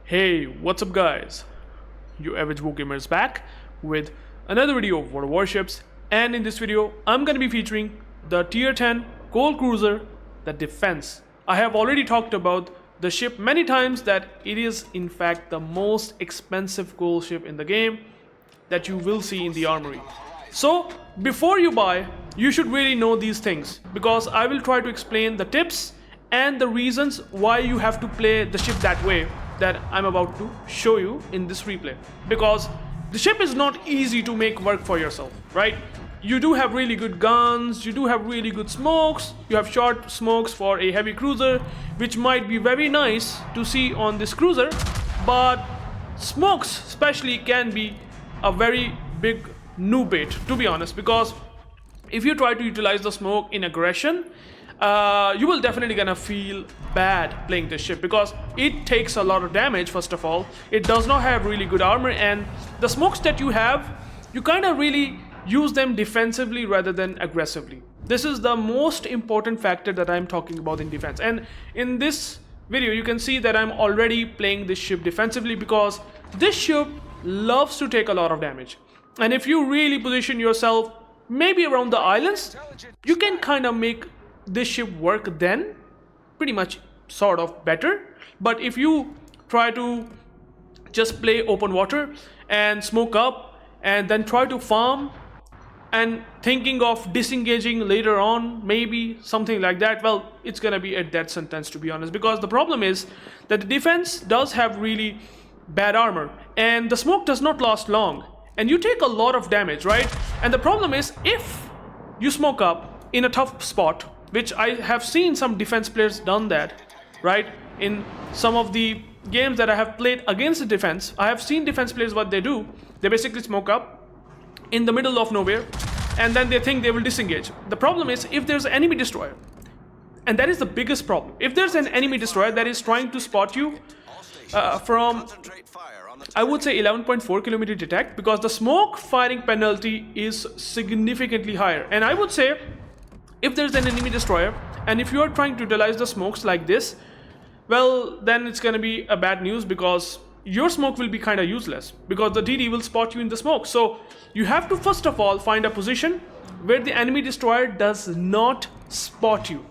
Hey, what's up guys? UrAvgWarGamer is back with another video of Warships, and in this video I'm going to be featuring the Tier 10 coal cruiser, the Defense. I have already talked about the ship many times that it is in fact the most expensive coal ship in the game that you will see in the armory. So before you buy, you should really know these things, because I will try to explain the tips and the reasons why you have to play the ship that way that I'm about to show you in this replay. Because the ship is not easy to make work for yourself, right? You do have really good guns, you do have really good smokes, you have short smokes for a heavy cruiser, which might be very nice to see on this cruiser, but smokes especially can be a very big noob bait, to be honest, because if you try to utilize the smoke in aggression, you will definitely gonna feel bad playing this ship, because it takes a lot of damage. First of all, it does not have really good armor, and the smokes that you have, you kind of really use them defensively rather than aggressively. This is the most important factor that I'm talking about in defense, and in this video you can see that I'm already playing this ship defensively, because this ship loves to take a lot of damage. And if you really position yourself maybe around the islands, you can kind of make this ship work then pretty much sort of better. But if you try to just play open water and smoke up and then try to farm and thinking of disengaging later on, maybe something like that, well, it's gonna be a death sentence, to be honest, because the problem is that the defense does have really bad armor and the smoke does not last long and you take a lot of damage, right? And the problem is, if you smoke up in a tough spot, which I have seen some defense players done that, right? In some of the games that I have played against the defense, I have seen defense players, what they do, they basically smoke up in the middle of nowhere and then they think they will disengage. The problem is, if there's an enemy destroyer, and that is the biggest problem, if there's an enemy destroyer that is trying to spot you from, I would say, 11.4 kilometer detect, because the smoke firing penalty is significantly higher. And I would say, if there's an enemy destroyer and if you are trying to utilize the smokes like this, well, then it's gonna be a bad news, because your smoke will be kind of useless, because the DD will spot you in the smoke. So you have to first of all find a position where the enemy destroyer does not spot you,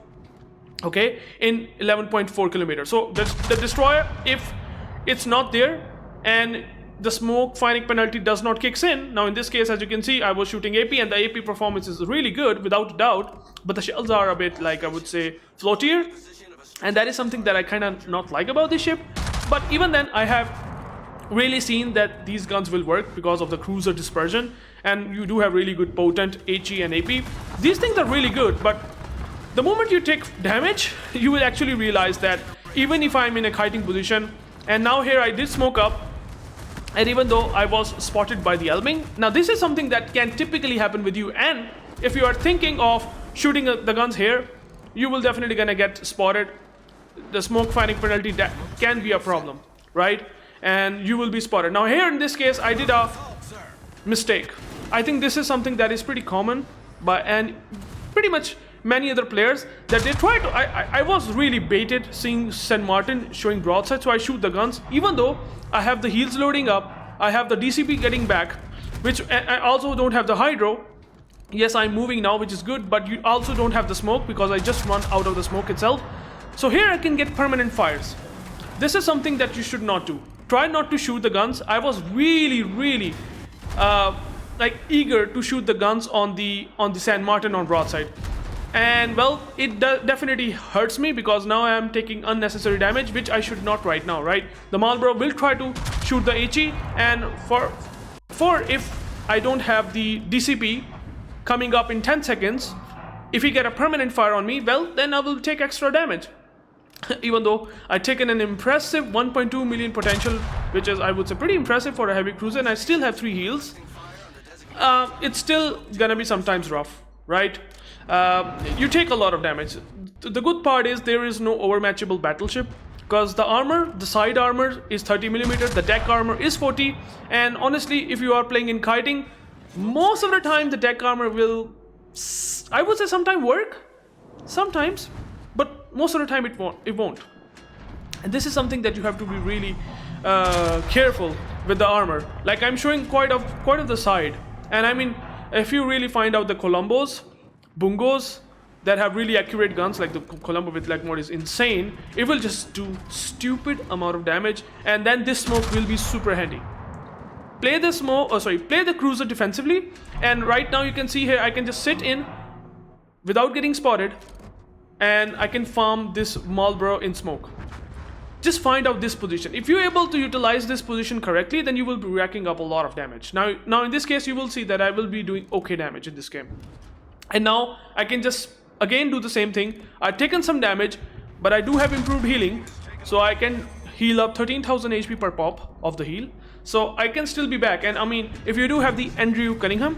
okay, in 11.4 kilometers. So the destroyer, if it's not there and the smoke firing penalty does not kicks in. Now in this case, as you can see, I was shooting AP and the AP performance is really good without a doubt, but the shells are a bit, like, I would say, floatier, and that is something that I kind of not like about this ship. But even then, I have really seen that these guns will work because of the cruiser dispersion, and you do have really good potent HE and AP. These things are really good, but the moment you take damage, you will actually realize that even if I'm in a kiting position, and now here I did smoke up, and even though I was spotted by the Elbing, now this is something that can typically happen with you, and if you are thinking of shooting the guns here, you will definitely gonna get spotted. The smoke firing penalty, that can be a problem, right? And you will be spotted. Now here in this case, I did a mistake. I think this is something that is pretty common and pretty much many other players, that they try to, I was really baited seeing St. Martin showing broadside, so I shoot the guns, even though I have the heals loading up, I have the DCP getting back, which I also don't have the hydro. Yes, I'm moving now, which is good, but you also don't have the smoke, because I just run out of the smoke itself. So here I can get permanent fires. This is something that you should not do. Try not to shoot the guns. I was really like eager to shoot the guns on the St. Martin on broadside. And well, it definitely hurts me, because now I am taking unnecessary damage, which I should not right now, right? The Marlboro will try to shoot the HE, and for if I don't have the DCP coming up in 10 seconds, if he get a permanent fire on me, well, then I will take extra damage. Even though I've taken an impressive 1.2 million potential, which is, I would say, pretty impressive for a heavy cruiser, and I still have 3 heals, it's still gonna be sometimes rough, right? You take a lot of damage. The good part is there is no overmatchable battleship, because the armor, the side armor is 30 millimeters, the deck armor is 40, and honestly, if you are playing in kiting, most of the time the deck armor will, I would say, sometimes work, sometimes, but most of the time it won't. And this is something that you have to be really careful with the armor. Like I'm showing quite of the side, and I mean, if you really find out the Columbos, Bungos that have really accurate guns, like the Columbo with leg mode is insane, it will just do stupid amount of damage, and then this smoke will be super handy. Play the cruiser defensively, and right now you can see here I can just sit in without getting spotted, and I can farm this Marlboro in smoke. Just find out this position. If you're able to utilize this position correctly, then you will be racking up a lot of damage. Now in this case, you will see that I will be doing okay damage in this game. And now I can just again do the same thing. I've taken some damage, but I do have improved healing, so I can heal up 13,000 HP per pop of the heal. So I can still be back. And I mean, if you do have the Andrew Cunningham,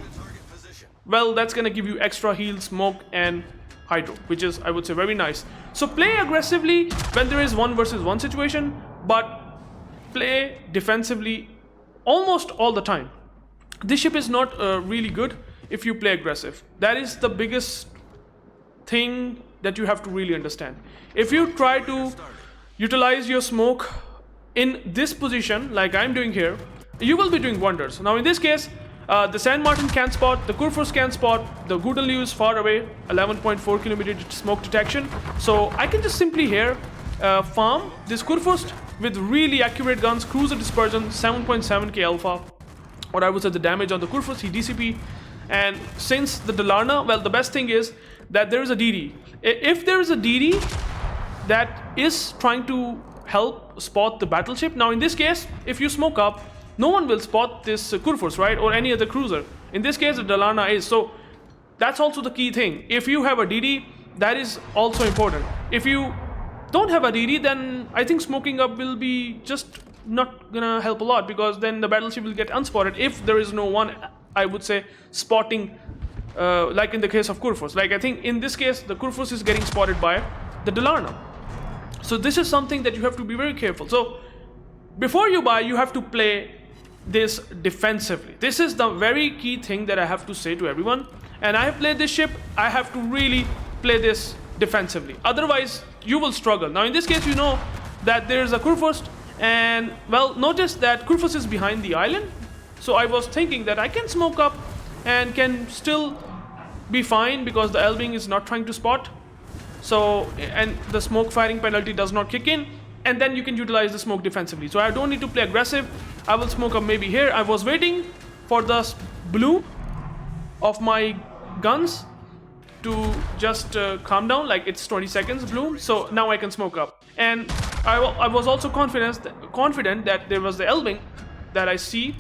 well, that's gonna give you extra heal, smoke, and hydro, which is, I would say, very nice. So play aggressively when there is 1 versus 1 situation, but play defensively almost all the time. This ship is not really good if you play aggressive. That is the biggest thing that you have to really understand. If you try to utilize your smoke in this position, like I'm doing here, you will be doing wonders. Now in this case, the San Martin can spot, the Kurfürst can spot, the Gudenliu is far away, 11.4 kilometer smoke detection. So I can just simply here farm this Kurfürst with really accurate guns, cruiser dispersion, 7.7k alpha, or I would say the damage on the Kurfürst, he DCP. And since the Dalarna, well, the best thing is that there is a DD. If there is a DD that is trying to help spot the battleship, now in this case, if you smoke up, no one will spot this Kurfürst, right? Or any other cruiser. In this case, the Dalarna is. So that's also the key thing. If you have a DD, that is also important. If you don't have a DD, then I think smoking up will be just not gonna help a lot, because then the battleship will get unspotted if there is no one, I would say, spotting, like in the case of Kurfürst. Like I think in this case, the Kurfürst is getting spotted by the Dalarna. So this is something that you have to be very careful. So before you buy, you have to play this defensively. This is the very key thing that I have to say to everyone. And I have played this ship, I have to really play this defensively. Otherwise, you will struggle. Now in this case, you know that there's a Kurfürst, and well, notice that Kurfürst is behind the island. So I was thinking that I can smoke up and can still be fine because the Elbing is not trying to spot. So, and the smoke firing penalty does not kick in, and then you can utilize the smoke defensively. So I don't need to play aggressive. I will smoke up maybe here. I was waiting for the bloom of my guns to just calm down, like it's 20 seconds bloom. So now I can smoke up. And I was also confident that there was the Elbing that I see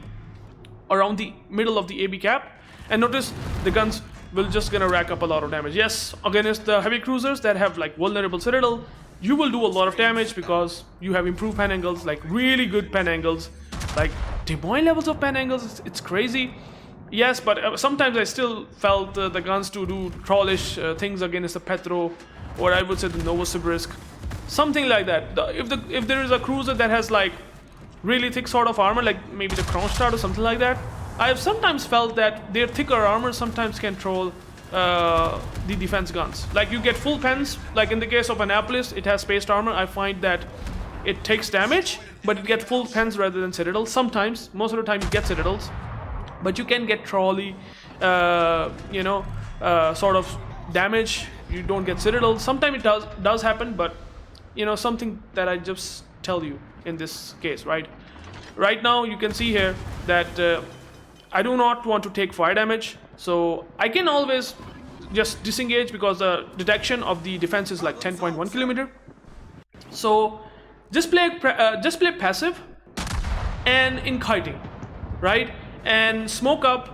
around the middle of the AB cap. And notice the guns will just gonna rack up a lot of damage. Yes, against the heavy cruisers that have like vulnerable citadel, you will do a lot of damage because you have improved pan angles, like really good pan angles, like Des Moines levels of pan angles. It's crazy. Yes, but sometimes I still felt the guns to do trollish things against the Petro, or I would say the Novosibirsk, something like that. If there is a cruiser that has like really thick sort of armor, like maybe the Kronstadt or something like that, I have sometimes felt that their thicker armor sometimes can troll the defense guns. Like you get full pens, like in the case of Annapolis, it has spaced armor. I find that it takes damage, but it gets full pens rather than citadels. Sometimes, most of the time, you get citadels, but you can get trolley, sort of damage. You don't get citadels. Sometimes it does happen, but something that I just tell you in this case, right? Right now, you can see here that I do not want to take fire damage, so I can always just disengage because the detection of the defense is like 10.1 kilometer. So just play passive and in kiting, right? And smoke up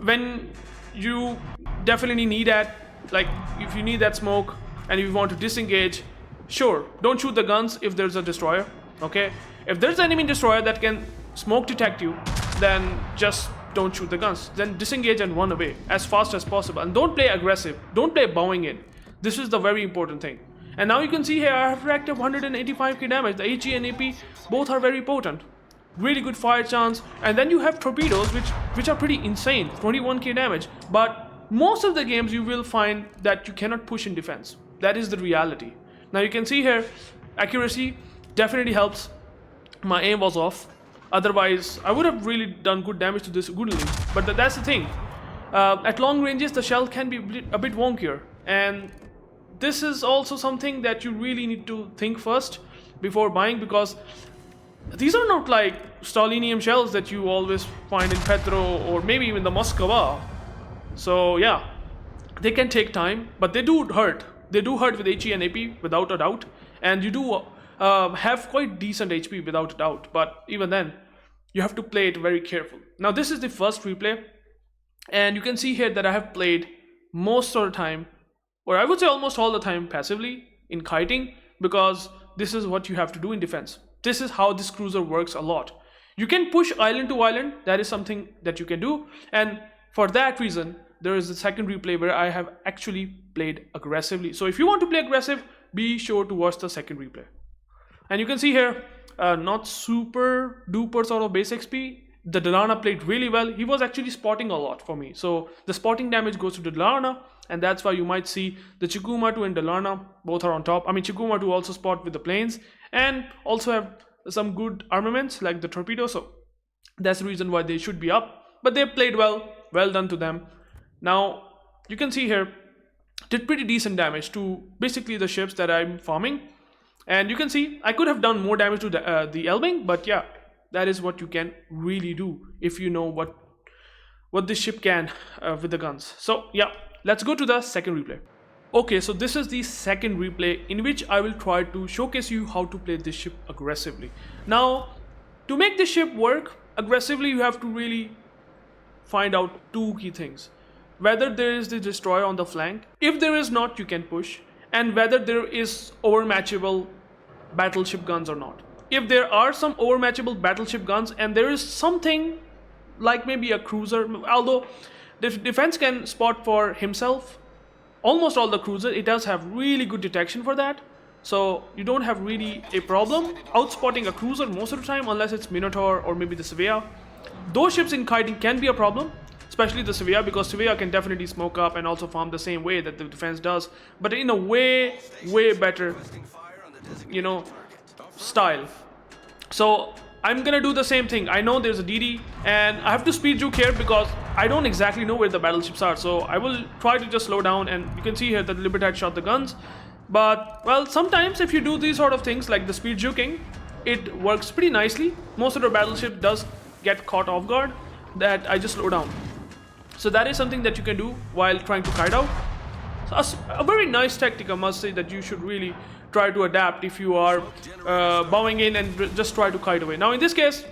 when you definitely need that. Like if you need that smoke and if you want to disengage, sure, don't shoot the guns if there's a destroyer. Okay, if there's an enemy destroyer that can smoke detect you, then just don't shoot the guns. Then disengage and run away as fast as possible. And don't play aggressive. Don't play bowing in. This is the very important thing. And now you can see here I have racked up 185k damage. The HE and AP both are very potent. Really good fire chance. And then you have torpedoes which are pretty insane. 21k damage. But most of the games you will find that you cannot push in defense. That is the reality. Now you can see here accuracy definitely helps. my aim was off. Otherwise, I would have really done good damage to this goodly. But that's the thing. At long ranges, the shell can be a bit wonkier, and this is also something that you really need to think first before buying, because these are not like Stalinium shells that you always find in Petro or maybe even the Moskva. So yeah, they can take time, but they do hurt. They do hurt with HE and AP without a doubt, and you do have quite decent HP without a doubt. But even then, you have to play it very careful. Now this is the first replay, and you can see here that I have played most of the time, or I would say almost all the time, passively in kiting, because this is what you have to do in defense. This is how this cruiser works a lot. You can push island to island. That is something that you can do, and for that reason, there is a second replay where I have actually played aggressively. So if you want to play aggressive, be sure to watch the second replay. And you can see here, not super duper sort of base XP. The Delana played really well. He was actually spotting a lot for me. So the spotting damage goes to the Delana, and that's why you might see the Chikuma 2 and Delana both are on top. I mean, Chikuma 2 also spot with the planes and also have some good armaments like the torpedo. So that's the reason why they should be up. But they played well. Well done to them. Now you can see here, did pretty decent damage to basically the ships that I'm farming. And you can see I could have done more damage to the Elbing, but yeah, that is what you can really do if you know what this ship can with the guns. So yeah, let's go to the second replay. Okay, so this is the second replay in which I will try to showcase you how to play this ship aggressively. Now, to make this ship work aggressively, you have to really find out two key things. Whether there is the destroyer on the flank. If there is not, you can push. And whether there is overmatchable battleship guns or not. If there are some overmatchable battleship guns and there is something like maybe a cruiser, although the defense can spot for himself, almost all the cruiser, it does have really good detection for that. So you don't have really a problem outspotting a cruiser most of the time, unless it's Minotaur or maybe the Sevilla. Those ships in kiting can be a problem, especially the Sevilla, because Sevilla can definitely smoke up and also farm the same way that the defense does, but in a way better, style. So I'm gonna do the same thing. I know there's a DD and I have to speed juke here because I don't exactly know where the battleships are, so I will try to just slow down. And you can see here that the Libertad shot the guns, but well, sometimes if you do these sort of things like the speed juking, it works pretty nicely. Most of the battleship does get caught off guard that I just slow down. So that is something that you can do while trying to kite out. So a very nice tactic, I must say, that you should really try to adapt if you are bowing in and just try to kite away. Now in this case,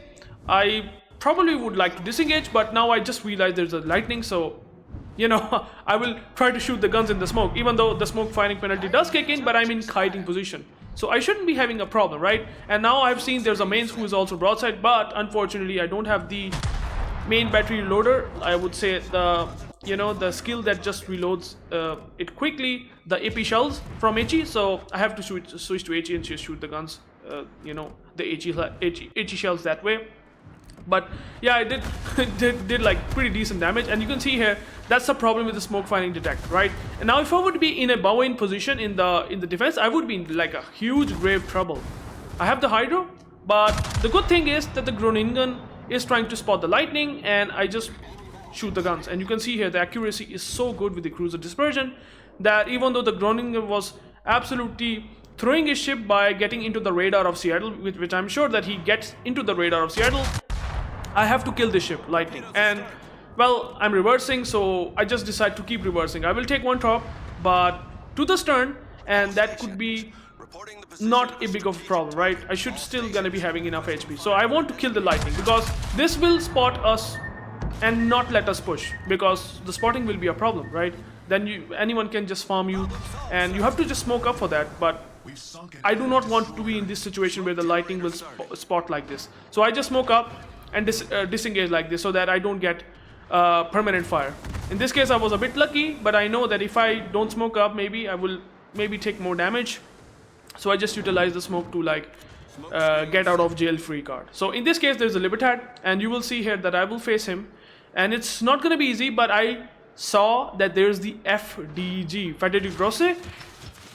I probably would like to disengage, but now I just realized there's a lightning, so I will try to shoot the guns in the smoke, even though the smoke firing penalty does kick in, but I'm in kiting position. So I shouldn't be having a problem, right? And now I've seen there's a mains who is also broadside, but unfortunately I don't have the main battery reloader. I would say the skill that just reloads it quickly, the AP shells from HE, so I have to switch to HE and just shoot the guns, the HE shells that way. But yeah, I did like pretty decent damage, and you can see here that's the problem with the smoke firing detect, right? And now if I would be in a bow in position in the defense, I would be in like a huge grave trouble. I have the hydro, but the good thing is that the Groningen is trying to spot the lightning, and I just shoot the guns. And you can see here the accuracy is so good with the cruiser dispersion that even though the Groningen was absolutely throwing his ship by getting into the radar of Seattle, which I'm sure that he gets into the radar of Seattle, I have to kill this ship, lightning. And well, I'm reversing, so I just decide to keep reversing. I will take one top, but to the stern, and that could be not a big of a problem, right? I should still gonna be having enough HP. So I want to kill the lightning because this will spot us and not let us push, because the spotting will be a problem, right? Then anyone can just farm you, and you have to just smoke up for that. But I do not want to be in this situation where the lightning will spot like this. So I just smoke up and disengage like this so that I don't get permanent fire. In this case I was a bit lucky, but I know that if I don't smoke up, maybe I will take more damage. So I just utilize the smoke to like get out of jail free card. So in this case there's a Libertad, and you will see here that I will face him, and it's not gonna be easy, but I saw that there's the FDG, Frederic Grosse,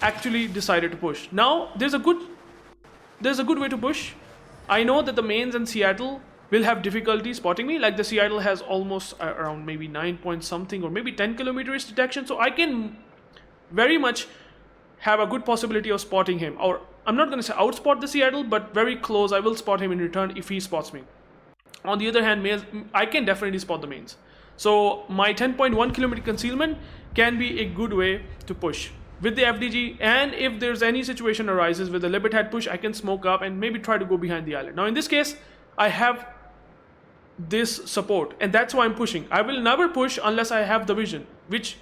actually decided to push. Now there's a good way to push. I know that the mains and Seattle will have difficulty spotting me. Like the Seattle has almost around maybe 9 point something or maybe 10 kilometers detection, so I can very much have a good possibility of spotting him. Or I'm not going to say outspot the Seattle, but very close. I will spot him in return if he spots me. On the other hand, I can definitely spot the mains. So my 10.1 kilometer concealment can be a good way to push with the FDG, and if there's any situation arises with the Libertad push, I can smoke up and maybe try to go behind the island. Now in this case, I have this support, and that's why I'm pushing. I will never push unless I have the vision, which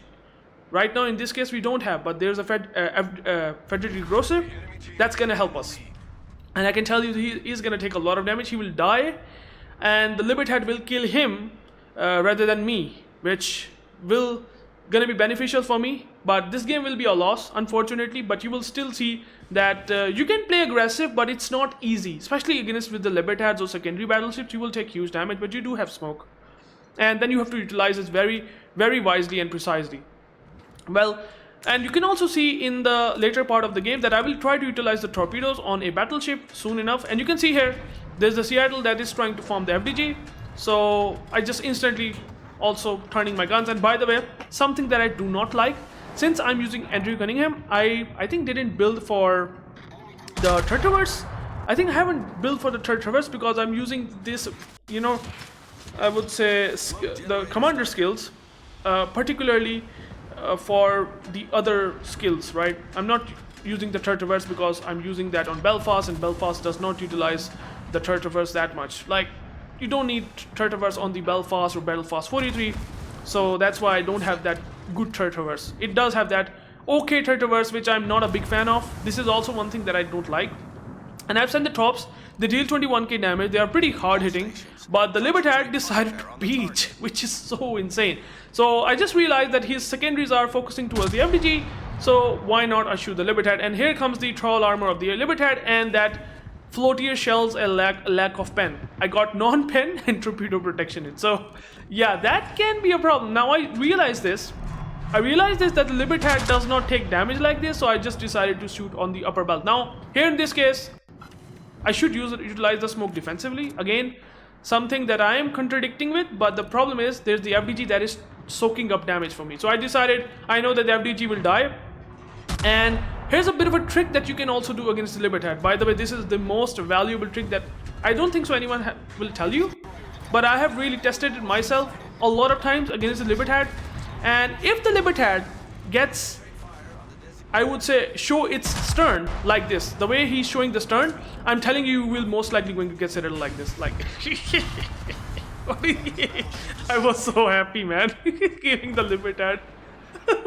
right now in this case we don't have, but there's a Frederick Grosser that's gonna help us. And I can tell you he is gonna take a lot of damage. He will die, and the Libertad will kill him rather than me, which will gonna be beneficial for me. But this game will be a loss, unfortunately. But you will still see that you can play aggressive, but it's not easy, especially against with the Libertads or secondary battleships. You will take huge damage, but you do have smoke, and then you have to utilize it very, very wisely and precisely. Well, and you can also see in the later part of the game that I will try to utilize the torpedoes on a battleship soon enough. And you can see here, there's the Seattle that is trying to form the FDG. So I just instantly also turning my guns. And by the way, something that I do not like, since I'm using Andrew Cunningham, I think didn't build for the third traverse. I think I haven't built for the third traverse because I'm using this, you know, I would say the commander skills, particularly for the other skills, right? I'm not using the third traverse because I'm using that on Belfast, and Belfast does not utilize the third traverse that much. Like, you don't need third traverse on the Belfast or Belfast 43, so that's why I don't have that good third traverse. It does have that okay third traverse, which I'm not a big fan of. This is also one thing that I don't like. And I've sent the Trops. They deal 21k damage. They are pretty hard hitting, but the Libertad decided to beach, which is so insane. So I just realized that his secondaries are focusing towards the FDG, so why not I shoot the Libertad? And here comes the troll armor of the Libertad, and that floatier shells a lack of pen. I got non-pen and torpedo protection in. So yeah, that can be a problem. Now I realize this that the Libertad does not take damage like this, so I just decided to shoot on the upper belt. Now here in this case, I should utilize the smoke defensively. Again, something that I am contradicting with, but the problem is there's the FDG that is soaking up damage for me. So I decided, I know that the FDG will die, and here's a bit of a trick that you can also do against the Libertad. By the way, this is the most valuable trick that I don't think so anyone will tell you, but I have really tested it myself a lot of times against the Libertad. And if the Libertad gets, I would say, show its stern like this, the way he's showing the stern, I'm telling you, you will most likely going to get settled like this. Like, I was so happy, man, killing the Libertad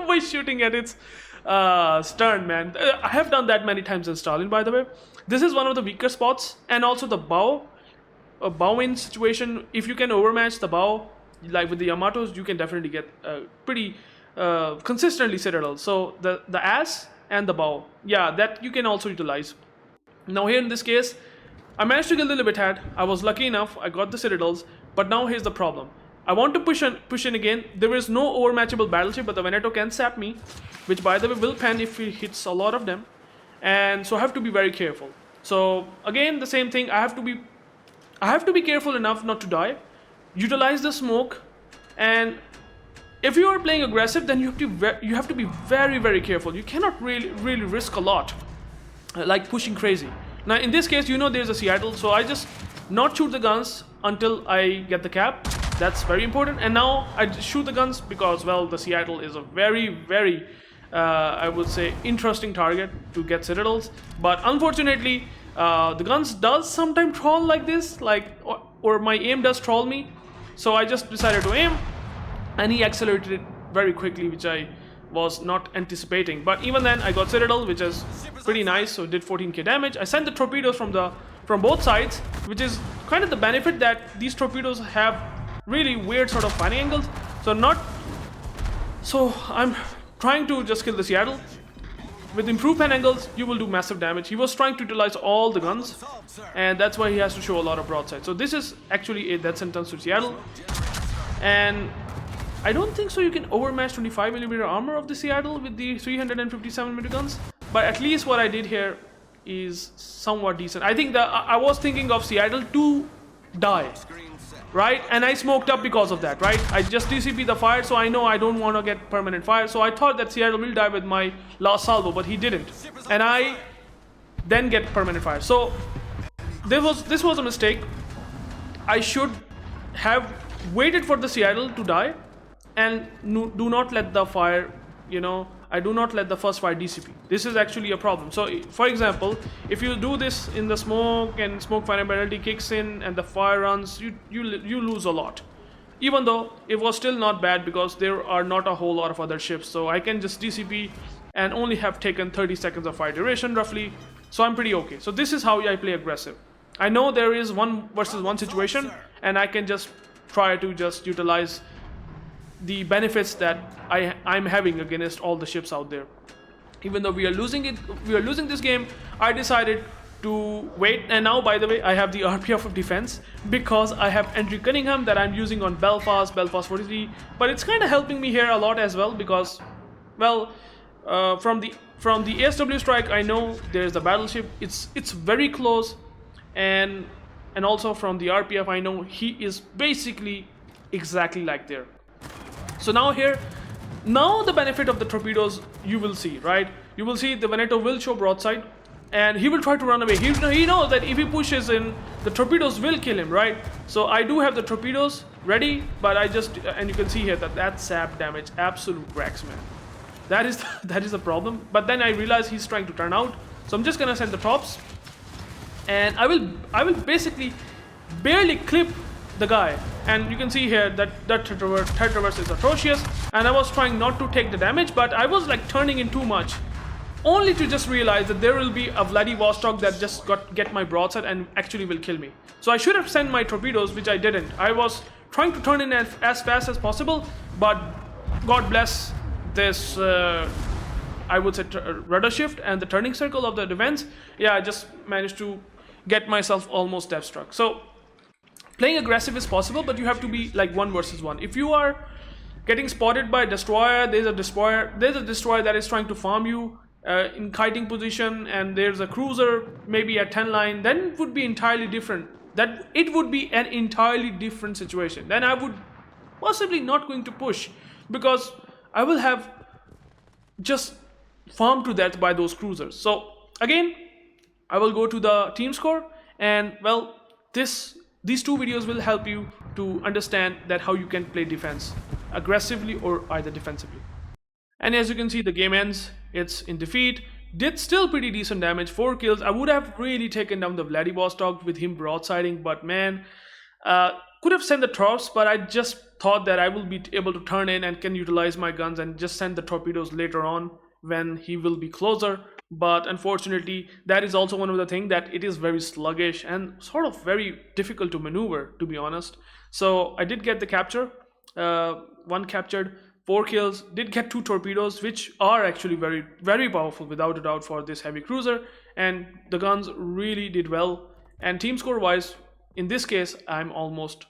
by shooting at its stern, man. I have done that many times in Stalin, by the way. This is one of the weaker spots, and also the bow, a bow-in situation. If you can overmatch the bow, like with the Yamatos, you can definitely get pretty consistently citadel. So the ass and the bow, yeah, that you can also utilize. Now here in this case, I managed to kill the Libertad. I was lucky enough, I got the citadels, but now here's the problem. I want to push in again. There is no overmatchable battleship, but the Veneto can sap me, which by the way will pen if he hits a lot of them, and so I have to be very careful. So again, the same thing, I have to be careful enough not to die, utilize the smoke, and if you are playing aggressive, then you have to be very, very careful. You cannot really risk a lot, like pushing crazy. Now in this case, you know, there's a Seattle, so I just not shoot the guns until I get the cap. That's very important. And now I shoot the guns because, well, the Seattle is a very, very I would say interesting target to get citadels. But unfortunately, the guns does sometimes troll like this, like or my aim does troll me. So I just decided to aim, and he accelerated it very quickly, which I was not anticipating. But even then, I got citadel, which is pretty nice. So it did 14k damage. I sent the torpedoes from both sides, which is kind of the benefit that these torpedoes have really weird sort of firing angles. So I'm trying to just kill the Seattle. With improved pen angles, you will do massive damage. He was trying to utilize all the guns, and that's why he has to show a lot of broadside. So this is actually a death sentence to Seattle. And I don't think so you can overmatch 25mm armor of the Seattle with the 357mm guns. But at least what I did here is somewhat decent. I think I was thinking of Seattle to die, right? And I smoked up because of that, right? I just DCP the fire, so I know I don't want to get permanent fire. So I thought that Seattle will die with my last salvo, but he didn't. And I then get permanent fire. So this was a mistake. I should have waited for the Seattle to die and do not let the fire, I do not let the first fire DCP. This is actually a problem. So for example, if you do this in the smoke and smoke fire penalty kicks in and the fire runs, you lose a lot. Even though it was still not bad because there are not a whole lot of other ships. So I can just DCP and only have taken 30 seconds of fire duration roughly. So I'm pretty okay. So this is how I play aggressive. I know there is 1 versus 1 situation and I can just try to just utilize the benefits that I'm having against all the ships out there. Even though we are losing this game, I decided to wait. And now, by the way, I have the RPF of defense because I have Andrew Cunningham that I'm using on Belfast 43. But it's kind of helping me here a lot as well because, well, from the ASW strike, I know there's the battleship. It's very close, and also from the RPF, I know he is basically exactly like there. So now the benefit of the torpedoes you will see, right? You will see the Veneto will show broadside and he will try to run away. He knows that if he pushes in, the torpedoes will kill him, right? So I do have the torpedoes ready, but and you can see here that sap damage, absolute wrecks, man. That is the problem. But then I realize he's trying to turn out. So I'm just gonna send the tops and I will basically barely clip the guy, and you can see here that third traverse is atrocious, and I was trying not to take the damage, but I was like turning in too much, only to just realize that there will be a Vladivostok that just get my broadside and actually will kill me. So I should have sent my torpedoes, which I didn't. I was trying to turn in as fast as possible, but God bless this I would say rudder shift and the turning circle of the defense. Yeah, I just managed to get myself almost death struck. So playing aggressive is possible, but you have to be like 1 versus 1. If you are getting spotted by a destroyer, there's a destroyer that is trying to farm you in kiting position, and there's a cruiser maybe at 10 line, then it would be entirely different. It would be an entirely different situation. Then I would possibly not going to push because I will have just farmed to death by those cruisers. So again, I will go to the team score, and well, these 2 videos will help you to understand that how you can play defense aggressively or either defensively. And as you can see, the game ends. It's in defeat. Did still pretty decent damage, 4 kills. I would have really taken down the Vladivostok with him broadsiding, but man, could have sent the torps, but I just thought that I will be able to turn in and can utilize my guns and just send the torpedoes later on when he will be closer. But unfortunately, that is also one of the things that it is very sluggish and sort of very difficult to maneuver, to be honest. So I did get the capture, 1 captured, 4 kills, did get 2 torpedoes, which are actually very, very powerful without a doubt for this heavy cruiser, and the guns really did well. And team score wise, in this case, I'm almost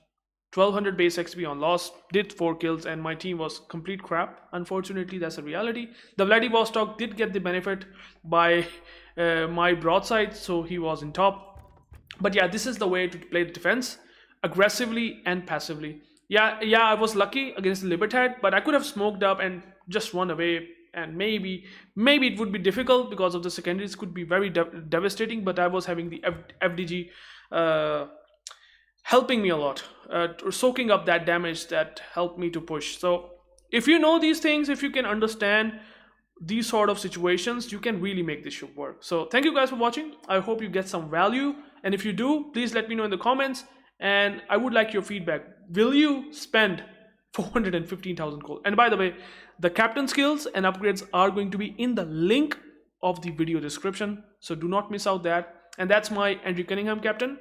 1200 base XP on loss, did 4 kills, and my team was complete crap. Unfortunately, that's a reality. The Vladivostok did get the benefit by my broadside, so he was in top. But yeah, this is the way to play the defense, aggressively and passively. Yeah, I was lucky against the Libertad, but I could have smoked up and just run away, and maybe it would be difficult because of the secondaries could be very devastating, but I was having the FDG helping me a lot, soaking up that damage that helped me to push. So if you know these things, if you can understand these sort of situations, you can really make this ship work. So thank you guys for watching. I hope you get some value, and if you do, please let me know in the comments, and I would like your feedback. Will you spend 415,000 gold? And by the way, the captain skills and upgrades are going to be in the link of the video description, so do not miss out that. And that's my Andrew Cunningham captain,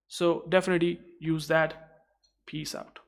so definitely use that. Peace out.